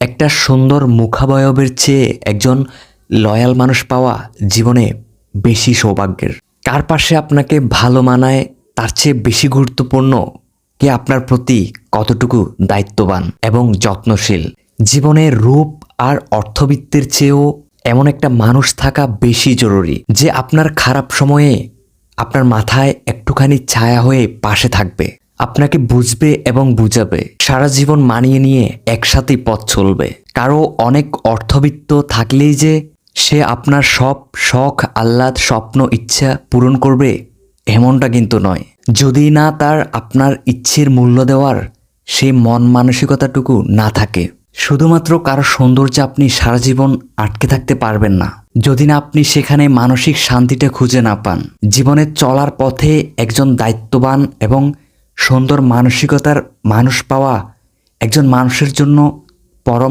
একটা সুন্দর মুখাবয়বের চেয়ে একজন লয়াল মানুষ পাওয়া জীবনে বেশি সৌভাগ্যের। কার পাশে আপনাকে ভালো মানায় তার চেয়ে বেশি গুরুত্বপূর্ণ কে আপনার প্রতি কতটুকু দায়িত্ববান এবং যত্নশীল। জীবনে রূপ আর অর্থবিত্তের চেয়েও এমন একটা মানুষ থাকা বেশি জরুরি যে আপনার খারাপ সময়ে আপনার মাথায় একটুখানি ছায়া হয়ে পাশে থাকবে, আপনাকে বুঝবে এবং বুঝাবে, সারা জীবন মানিয়ে নিয়ে একসাথেই পথ চলবে। কারো অনেক অর্থবিত্ত থাকলেই যে সে আপনার সব শখ আহ্লাদ স্বপ্ন ইচ্ছা পূরণ করবে এমনটা কিন্তু নয়। যদি না তার আপনার ইচ্ছের মূল্য দেওয়ার সেই মন মানসিকতাটুকু না থাকে। শুধুমাত্র কারো সৌন্দর্যে আপনি সারা জীবন আটকে থাকতে পারবেন না যদি না আপনি সেখানে মানসিক শান্তিটা খুঁজে না পান। জীবনে চলার পথে একজন দায়িত্ববান এবং সুন্দর মানসিকতার মানুষ পাওয়া একজন মানুষের জন্য পরম